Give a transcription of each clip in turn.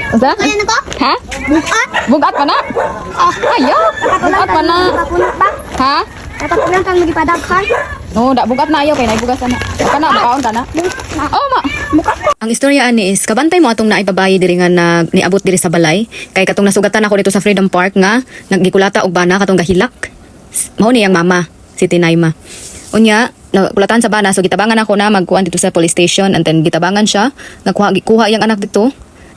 Usa? Ayan ako? Ha? Bukat? Bugat pa na? Ayaw. Bugat pa na. Papunot ba? Ha? Dapat ulang kang magipadaghan. No, da bugat na ayaw kay nay bugas na. Baka na makaon ta na. Oh, ma. Bukat ko. Ang istorya ani is kabantay mo atong naibabayi diri nga niabot diri sa balay kay katong nasugatan ako dito sa Freedom Park nga naggikulata og bana katong gahilak. Mao ni ang mama si Tinayma. Unya nakulatan sa bana so gitabangan ako na magkuan dito sa police station and then gitabangan siya kuha iyang anak dito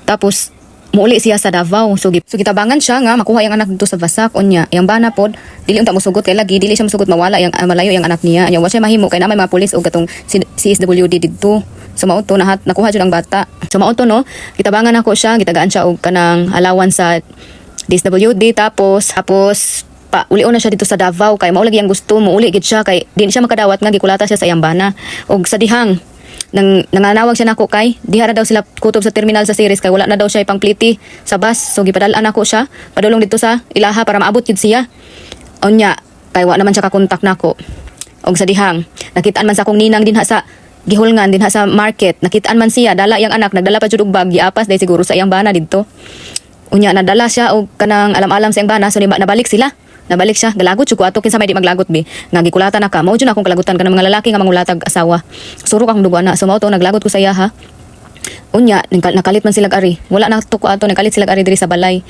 tapos muuli siya sa Davao. So gitabangan siya nga makuha yung anak dito sa Basak. Unya, yung bana pod, dili unta mosugot kay lagi, dili siya mosugot mawala yung malayo yung anak niya. Nya wa siya mahimo kay na may mga pulis o katong CSWD dito. So mao to nakuha jud ang bata. So mao to no, gitabangan ako siya, gitagaan siya og kanang allowance sa DSWD tapos pa uli na siya dito sa Davao kay mao lagi ang gusto mo uli gid siya kay di siya makadawat nga gikulata siya sa iyang bana og sa dihang nanganawag siya nako kay dihara daw sila kutob sa terminal sa series kay wala na daw siya ipangpliti sa bus so gipadal-an ako siya padulong dito sa ilaha para maabot jud siya unya kay wa naman siya kakontak nako og sa dihang nakitaan man sa akong ninang dinha sa gihulngan dinha sa market nakitaan man siya dala yang anak nagdala pa jud og bag giapas dai siguro sa iyang bana didto unya nadala siya og kanang alam-alam sa iyang bana so nabalik sila nabalik siya galagot jud ko ato kinsa may di maglagot bi nga gikulatan na ka mao jud akong kalagutan kanang mga lalaki nga mangulatag asawa surok akong dugo na so mao to naglagot ko sa iya ha unya nakalit man sila ari wala na to ko ato nakalit sila ari diri sa balay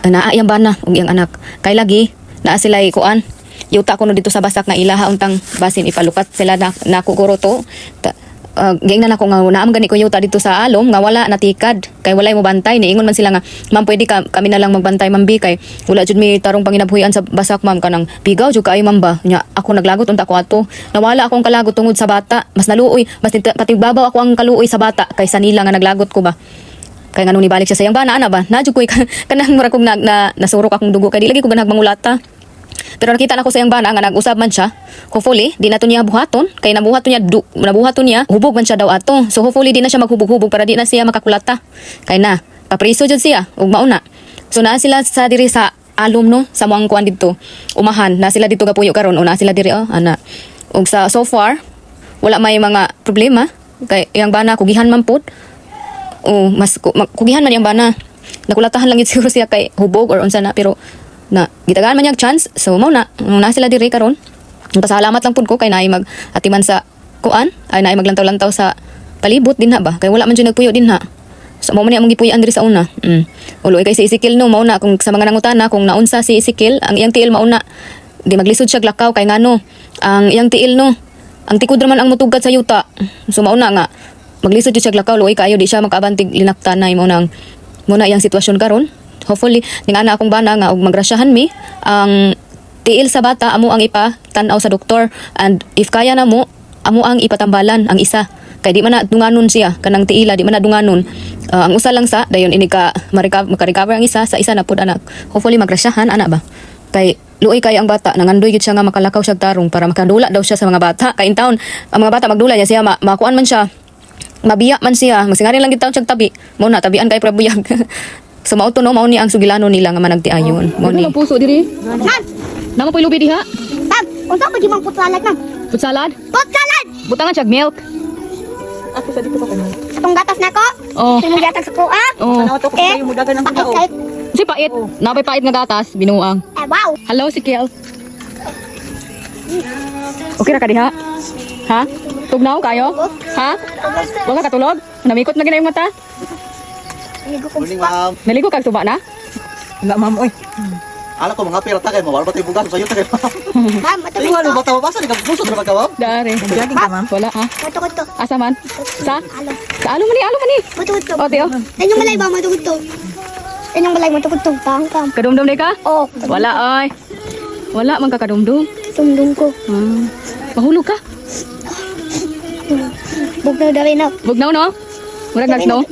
naa iyang bana ug iyang anak kay lagi naa sila kuan yuta ko no dito sa Basak nga ilaha untang basin ipalukat sila na nakuguro to gingnan ako nga naam gani ko yuta dito sa alom nga wala natikad kay walay mo bantay niingon man sila nga ma'am pwede kami na lang magbantay ma'am bi kay wala jud mi tarong panginabhuyan sa Basak ma'am kanang bigaw jud kaayo ma'am ba nya ako naglagot unta ko ato nawala akong kalagot tungod sa bata mas naluoy mas patigbabaw ako ang kaluoy sa bata kaysa nila nga naglagot ko ba kay nganong nibalik siya sa iyang bana ana ba na jud ko kanang mura kong nasurok akong dugo kay di lagi ko ganag mangulata. Pero nakita na ko sa iyang bana nga nag-usab man siya. Hopefully, di na to niya buhaton. Kaya nabuhaton niya, hubog man siya daw ato. So hopefully, di na siya maghubog-hubog para di na siya makakulata. Kaya na, papriso dyan siya. Ug mauna. So naa sila sa diri sa alum no, sa mga kuan dito. Umahan, na sila dito kapuyo karon o na sila diri ana. Ug sa so far, wala may mga problema. Kay iyang bana, kugihan man pod. O mas kugihan man iyang bana. Nakulatahan lang yun siguro siya kay hubog or unsa na. Pero na gitagaan man yung chance so mao na sila diri karon pasalamat lang pud ko kay naay mag-atiman sa kuan ay naay maglantaw-lantaw sa palibot dinha ba kay wala man jud nagpuyo dinha so mao man among gipuy-an diri sa una uloy kay si Ezekiel no mao na kung sa mga nangutana kung naunsa si Ezekiel ang iyang tiil mao na di maglisod siya glakaw kay ngano ang iyang tiil no ang tikod man ang mutugad sa yuta so mao na nga maglisod jud siya glakaw luoy kayo di siya makabantig linaktanay mao na iyang sitwasyon karon. Hopefully, ningana akong bana nga og magrasyahan mi ang tiil sa bata amo ang ipatanaw sa doktor and if kaya na mo amo ang ipatambalan ang isa kay di man na dunganon siya kanang tiila di man na dunganon ang usa lang sa dayon ini ka maka-recover ang isa sa isa na pud anak hopefully magrasyahan ana ba kay luoy kay ang bata nangandoy gid siya nga makalakaw siya tarong para makadula daw siya sa mga bata kay in town ang mga bata magdula niya siya makuan man siya mabiya man siya masingarin lang gid taon siya tabi mo na tabian kay prabuyag. So mao to no mao ni ang sugilano nila nga managtiayon. Mao ni. Puso diri. Ma'am, Namo poy lubi diha. ma'am, unsa ko gimang putsalad ma'am? Food salad. Putsalad! Butangan siya milk. Atong gatas na ko. Oh. Sino gatas ko ah? Oh. Ano to ko kayo mudagan ng tao. Kahit, Si pait. Napay pait nga gatas binuang. wow. Hello si Kiel. Okay ra ka diha? Ha? Tugnaw kayo? Ha? Wala ka tulog? Namikot na ginayong mata? Morning ma'am. Naligo kag tuba na? Wala ma'am oy. Ala ko mga pera ta kay mawala ba tay bugas sa iyo ta kay ma'am. Ma'am, Ay wala ba tawo basa ni ka gusto na ba Dari. Jogging ka ma'am. Wala ha? Kuto-kuto. Asa man? Sa? Alo. Sa alo man ni. Kuto-kuto. O tiyo. Inyong balay ba matukuto? Inyong balay matukuto. Pangkam. Kadumdum ni ka? Oh, Wala oy. Wala man ka kadumdum. tumdum ko. Mahulog ka? Bugnaw na rin ako. Bugnaw no? Murag nag-snow?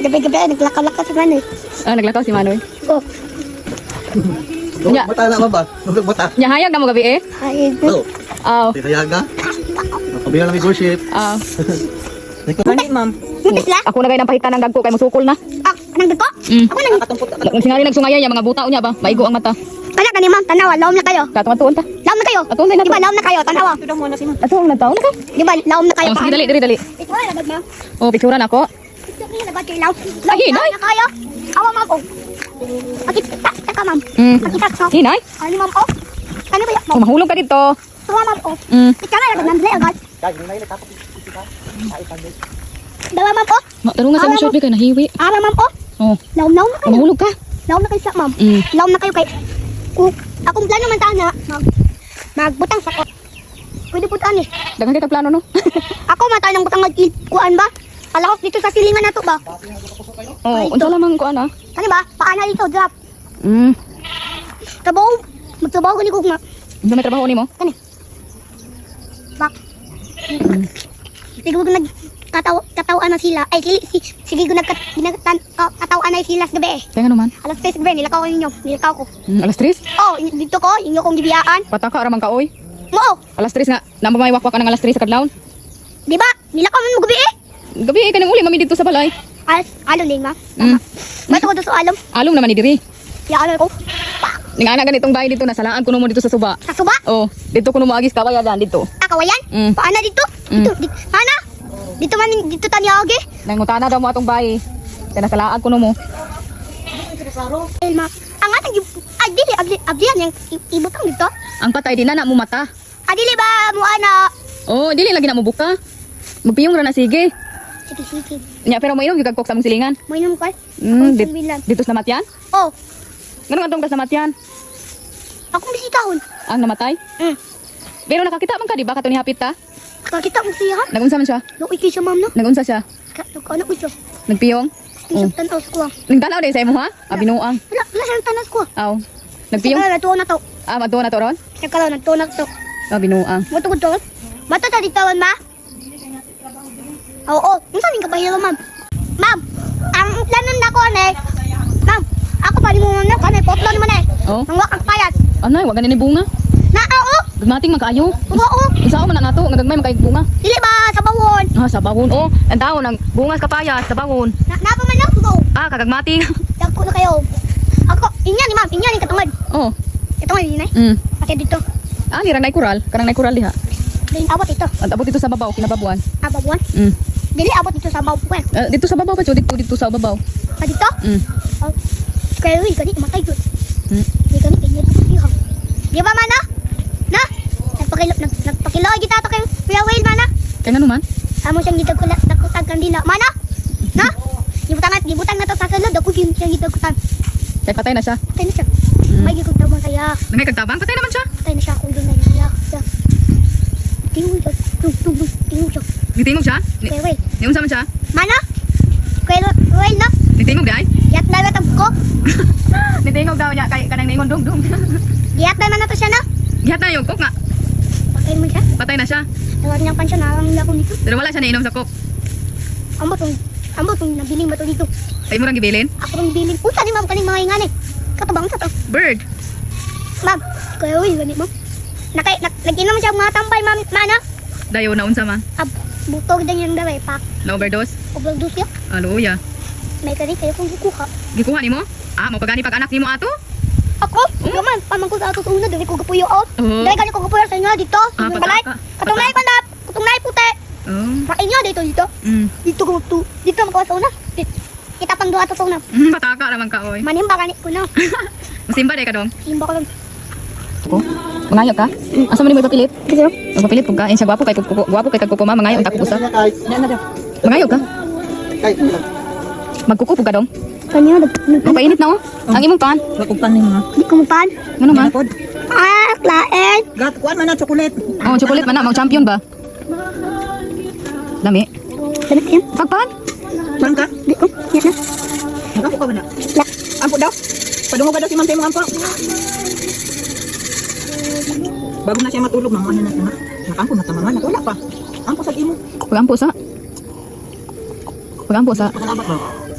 Gabi-gabi ay naglakaw-lakaw sa manoy. Ah, naglakaw si Manoy. Oh, Nya. Mata na ma'am ba? Nulog mata. Nya hayag na mo gabi eh. hayag. No. Aw. Tirayaga. Pabila lang worship. Ah. Gani ma'am. Mutis la? Ako na gay nang pahitan ng dagko kay musukol na. Ah, anang dagko? Ako nang... Katungkot Kung singali nagsungaya ya mga buta unya ba? Maigo ang mata. Kaya ka ni ma'am, tanawa, lawom na kayo. Katuan-tuon ta. Lawom na kayo. Atong na Di ba, lawom na kayo, tanawa. mo na si ma'am. Ato ang nagtaon na ka. Di ba, lawom na kayo. Oh, sige dali, dali. Ito ay, lagag na. Oh, picturean ako. Nagad kay Law. Ay, hinay. Na kaya. Awa, ma'am, oh. Taka, ma'am. Mm. Makita ko. Hinay. Ano, ma'am, oh. Ano ba yan, Oh, ma'am? mahulog ka dito. Tawa, ma'am, oh. Mm. Ika nga, nagad nandali agad. Dawa, ma'am, oh. Taro nga sa mong short kay nahiwi. Ara, ma'am, oh. Oh, Law na kayo. mahulog ka. Law na kayo sa, ma'am. Mm. Law na kayo kay... Kung akong plano man tayo na magbutang sa ko. Pwede putaan eh. Dagan kita plano no. Ako man tayo ng butang kuan ba? Palakok dito sa silingan na to ba? Oh, unsa lamang ko ana? Ano ba? Paana dito, drop. Mm. Trabaho. Magtrabaho ko ni Kugma. Ano may trabaho nimo? Kani. Bak. Sige ko katawaan na sila. Ay, sige ko katawaan na sila sa gabi eh. Kaya nga naman. Alas 3 gabi, nilakaw ko ninyo. Nilakaw ko. Alas 3? Oh, dito ko, inyo kong gibiyaan. Pataka ra man ka oy. Mo, Alas 3 nga. Namo may wakwak ka ng alas 3 sa kadlawon. di ba? Nilakaw mo gabi eh. Gabi ka nang uli mami dito sa balay. Alom din ma. Mm. Bato ko doon sa alom. Along naman ni diri. Ya ano ko. Ning ana ganitong bahay dito nasalaan kuno mo dito sa suba. Sa suba. Oh, dito kuno mo agis kawayan dito. Kawayan? Mm. Paana dito? Mm. Paana? Dito man dito tani age. Nangutana daw mo atong bahay. Kaya nasalaan kuno mo. Elma. Ang atang ay dili abdi yang ibutang dito. Ang patay din na mo mata. Adili ba mo ana? Oh, dili lagi na mo buka. Magpiyong ra na sige. Sige. Nya pero mo inom yung kagkok sa mong silingan. Mo inom ko. Dito sa namatyan? Oh, Ganun atong ka sa namatyan? akong bisitahon. Ang namatay? Mm. Pero nakakita man ka di ba kato ni hapit ta? Kakita mo siya. Nagunsa man siya? Luoy kay siya ma'am no. Nagunsa siya? Ano ko siya? Nagpiyong? Isang tanaw ko. Nagtanaw din sa imo ha? Abinuang. Wala siyang tanas ko. Aw. Nagpiyong? Sige, natuwa na to. Ah, madto na to ron? Sige ka lang, natuwa na to. Abinuang. Matugod to. Mata ta ditawan ma? Oo, unsa ning kapahilo ma'am? Ma'am, ang planon na ko ne. Ma'am, ako pa di mo man kanay potlo naman eh. Oh. Ang wakang payat. Anay, wag ni bunga. Na oo. Gagmating magkaayo. Oo. Isa man na nato, nagagmay magkay bunga. Dili ba sa bawon? Ah, sa bawon. Oh, ang tao nang bungas kapayas sa bawon. Na pa man ako. Ah, kagagmating. Dagko na kayo. Ako, inya ni ma'am, inya ni katungod. Oh. Katungod ni nay. Mm. Pati dito. Ah, nirang nay kural. Kanang nay kural diha. Dili abot ito. Ang abot dito sa babaw, kinababuan. Ababuan. Mm. Dili abot dito sa bawon. Dito sa babaw pa, dito sa babaw. Pa dito? Mm. Oh. Kaya rin, gani, matay yun. Mm. Di gani, kanya ito. Di ba man na? Na? Nagpakiloy kita to kay Kuya Will mana? Kaya nga naman. Amo siyang gitagkulat, takutag kandila. Mana? Na? Gibutang na to sa sulod. Ako siyang gitagkutan. Kaya patay na siya. Patay na siya. May gigugtaw mo kaya. Nangay kagtabang, patay naman siya. Patay na siya kung doon na niya. Tingol siya. Tingol siya. Nitingog siya? Kuya Will. Niunsa man siya? Mana? Kuya Will na? Nitingog di ay? Yat na natab ko. Nitingog daw niya, kay kanang ningon dong. Yat na na to siya na. Gihat na yung kok nga. Patay mo siya. Patay na siya. Tawag niyang pansya na lang nila ko dito. Pero wala siya nainom sa kok. Amo tong nabiling ba to dito? Ay mo rang gibilin. Ako rin bilin. Unsa ni ma'am kaning mga ingani? Katabang sa to. Bird. Ma'am, kaya uy, gani ma'am. Nag-inom siya mga tambay, ma'am, mana. Dayo na unsa man. Butog din yung daway, pak. Na overdose. Overdose siya. Aloya. May kani kayo kung kukuha. Gikuha nimo? Ah, mo pagani pag anak nimo ato? Ako, naman, pamangko sa ato sa una, dali ko gapuyo out. Oo. Dali kani ko gapuyo sa inyo dito. Ah, Yung balay. pataka. Katungnay pa na, katungnay puti. Oh. Kain nyo dito. Mm. Dito ko to. Dito mo ko sa una. Kita pang duha to sa una. Pataka naman ka oy. Manimba kani ko na. Musimba day ka dong. Imba ko lang. Ko. Mangayo ka? Asa man mo ipapilit? Kasi, Magpapilit pug ka. Siya gwapo kay kuko. Gwapo kay kagkuko ma mangayo ta kusa. Mangayo ka? Kay, Magkuko pug ka dong. kanya, Magpainit na oh. Ang imong pan. Nakuptan ni mga. di ko mapan. Ngano man? Pod. Klaen. Gat kuan man na chocolate. Oh, chocolate man na, mag champion ba? Dami. Damit yan. Pagpan. Man ka? Di ko. Yan na. Nakapo ka ba na? La. Ampo daw. Padungo ka daw si Ma'am Tay mo ampo. Bago na siya matulog, mga ano na sana. Nakampo na tamangan. Wala pa. Ampo sa imo. Pagampo sa. Pagampo sa. Nakalabat ba?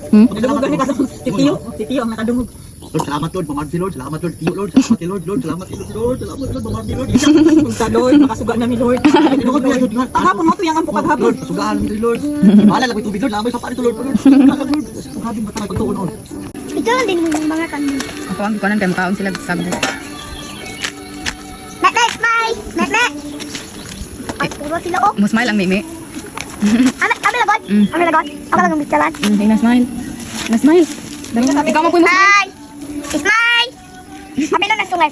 Hmm? Nakadungog gani ka. Si Tio. Si Tio ang nakadungog. Lord, salamat Lord, Mamardi Lord, salamat Lord, Tiyo Lord, salamat Lord, Lord, salamat Lord, salamat Lord, Mamardi Lord. Punta Lord. Makasuga na mi Lord. Lord, Lord, Lord, Paghapon mo to yung ampo paghapon. Lord, pasugahan mo Lord. Wala lang may tubig Lord, lamay sa pari to Lord, Lord. Lord, paghabing ba talaga ito noon? Ito lang din yung mga kanina. Ako ang gikuanan kay makaon sila sagbo. Mek. Ay, puro sila oh. Mo smile ang mimi. Anak, Kami lagot. Kami lagot. Ako lang ang picturean. Okay, na-smile. Na-smile. Dali na. Ikaw magpuyo mo. Hi! Smile! Kami lang nasungay.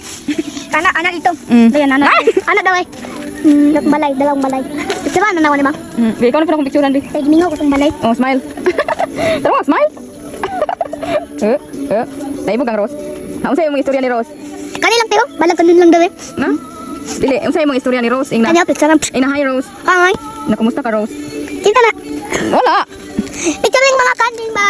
Kana, anak dito. Ayan, anak. Anak daw eh. Balay, dalawang balay. Picturean na naman ni ma. Ikaw na pala kong picturean, Bi. Kaya gimingaw ko itong balay. Oh, smile. Tara mo, smile. Naibog ang Rose. Unsay imong istorya ni Rose? Kani lang tayo. Balag kanin lang daw eh. Na? Dili, unsay imong istorya ni Rose? Ingna. Kani ako picturean. Ina, hi Rose. Hi. Nakumusta ka, Rose? Kita na. Wala. Picturean mga kanin ba?